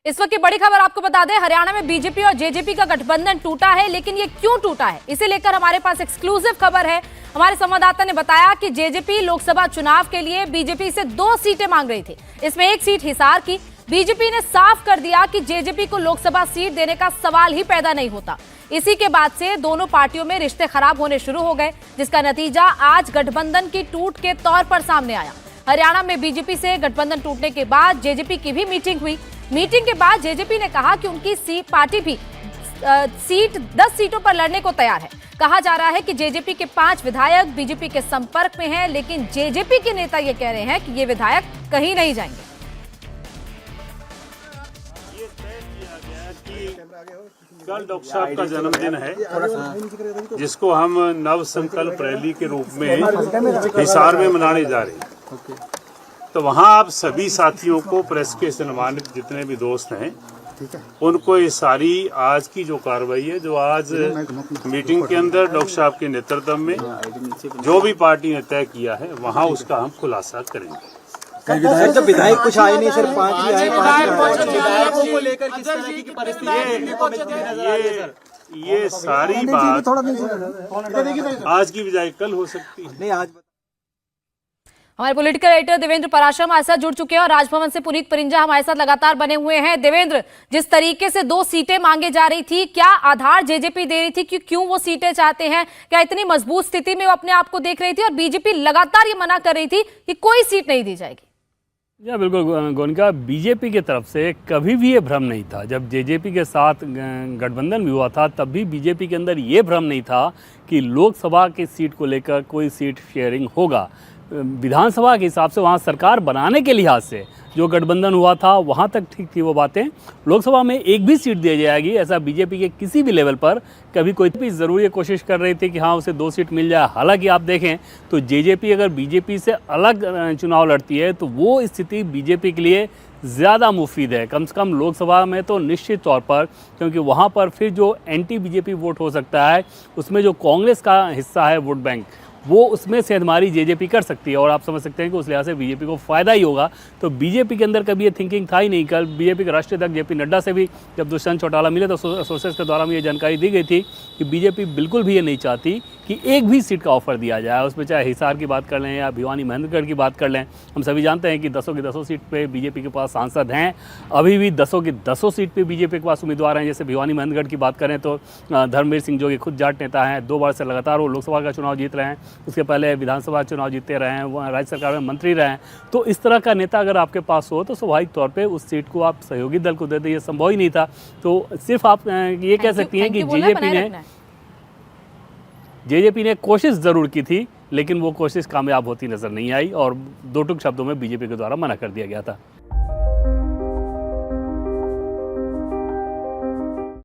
इस वक्त की बड़ी खबर आपको बता दें, हरियाणा में बीजेपी और जेजेपी का गठबंधन टूटा है, लेकिन ये क्यों टूटा है इसे लेकर हमारे पास एक्सक्लूसिव खबर है। हमारे संवाददाता ने बताया कि जेजेपी लोकसभा चुनाव के लिए बीजेपी से 2 सीटें मांग रही थी। इसमें एक सीट हिसार की। बीजेपी ने साफ कर दिया कि जेजेपी को लोकसभा सीट देने का सवाल ही पैदा नहीं होता। इसी के बाद से दोनों पार्टियों में रिश्ते खराब होने शुरू हो गए, जिसका नतीजा आज गठबंधन की टूट के तौर पर सामने आया। हरियाणा में बीजेपी से गठबंधन टूटने के बाद जेजेपी की भी मीटिंग हुई। मीटिंग के बाद जेजेपी ने कहा कि उनकी पार्टी भी 10 सीटों पर लड़ने को तैयार है। कहा जा रहा है कि जेजेपी के 5 विधायक बीजेपी के संपर्क में हैं, लेकिन जेजेपी के नेता ये कह रहे हैं कि ये विधायक कहीं नहीं जाएंगे। ये तय किया गया कि कल डॉक्टर साहब का जन्मदिन है, जिसको हम नव संकल्प रैली के रूप में हिसार में मनाने जा रहे हैं। तो वहाँ आप सभी साथियों को, प्रेस के सम्मानित जितने भी दोस्त हैं, उनको ये सारी आज की जो कार्रवाई है, जो आज मीटिंग के अंदर डॉक्टर साहब के नेतृत्व में जो भी पार्टी ने तय किया है, वहाँ उसका हम खुलासा करेंगे। सर, तो विधायक कुछ आए नहीं सर, 5 ही आए, 5 विधायकों को लेकर किस तरह की परिस्थिति ये सारी बात आज की बजाय कल हो सकती है। नहीं, आज हमारे पॉलिटिकल एडिटर देवेंद्र पराशर हमारे साथ जुड़ चुके हैं और राजभवन से पुनीत परिंजा हमारे साथ लगातार बने हुए हैं। देवेंद्र, जिस तरीके से 2 सीटें मांगे जा रही थी, क्या आधार जेजेपी दे रही थी कि क्यों वो सीटें चाहते हैं? क्या इतनी मजबूत स्थिति में वो अपने आप को देख रही थी और बीजेपी लगातार ये मना कर रही थी कि कोई सीट नहीं दी जाएगी? जी बिल्कुल गोनिका, बीजेपी की तरफ से कभी भी ये भ्रम नहीं था। जब जेजेपी के साथ गठबंधन भी हुआ था, तब भी बीजेपी के अंदर ये भ्रम नहीं था कि लोकसभा की सीट को लेकर कोई सीट शेयरिंग होगा। विधानसभा के हिसाब से वहाँ सरकार बनाने के लिहाज से जो गठबंधन हुआ था, वहाँ तक ठीक थी वो बातें। लोकसभा में एक भी सीट दी जाएगी ऐसा बीजेपी के किसी भी लेवल पर कभी कोई भी ज़रूर ये कोशिश कर रही थी कि हाँ उसे 2 सीट मिल जाए। हालांकि आप देखें तो जेजेपी अगर बीजेपी से अलग चुनाव लड़ती है तो वो स्थिति बीजेपी के लिए ज़्यादा मुफीद है, कम से कम लोकसभा में तो निश्चित तौर पर, क्योंकि वहाँ पर फिर जो एंटी बीजेपी वोट हो सकता है, उसमें जो कांग्रेस का हिस्सा है वोट बैंक, वो उसमें से हमारी जेजेपी कर सकती है और आप समझ सकते हैं कि उस लिहाज से बीजेपी को फ़ायदा ही होगा। तो बीजेपी के अंदर कभी ये थिंकिंग था ही नहीं। कल बीजेपी के राष्ट्रीय अध्यक्ष जेपी नड्डा से भी जब दुष्यंत चौटाला मिले तो सोर्सेस के द्वारा में ये जानकारी दी गई थी कि बीजेपी बिल्कुल भी ये नहीं चाहती कि एक भी सीट का ऑफर दिया जाए, उसमें चाहे हिसार की बात कर लें या भिवानी महेंद्रगढ़ की बात कर लें। हम सभी जानते हैं कि 10 की 10 सीट पे बीजेपी के पास सांसद हैं, अभी भी 10 की 10 सीट पे बीजेपी के पास उम्मीदवार हैं। जैसे भिवानी महेंद्रगढ़ की बात करें तो धर्मवीर सिंह जो कि खुद जाट नेता हैं, 2 बार से लगातार वो लोकसभा का चुनाव जीत रहे हैं, उसके पहले विधानसभा चुनाव जीतते रहे हैं, वो राज्य सरकार में मंत्री रहे हैं। तो इस तरह का नेता अगर आपके पास हो तो स्वाभाविक तौर पर उस सीट को आप सहयोगी दल को दे दें, ये संभव ही नहीं था। तो सिर्फ आप ये कह सकती हैं कि जेजेपी ने कोशिश ज़रूर की थी, लेकिन वो कोशिश कामयाब होती नज़र नहीं आई और 2 टूक शब्दों में बीजेपी के द्वारा मना कर दिया गया था।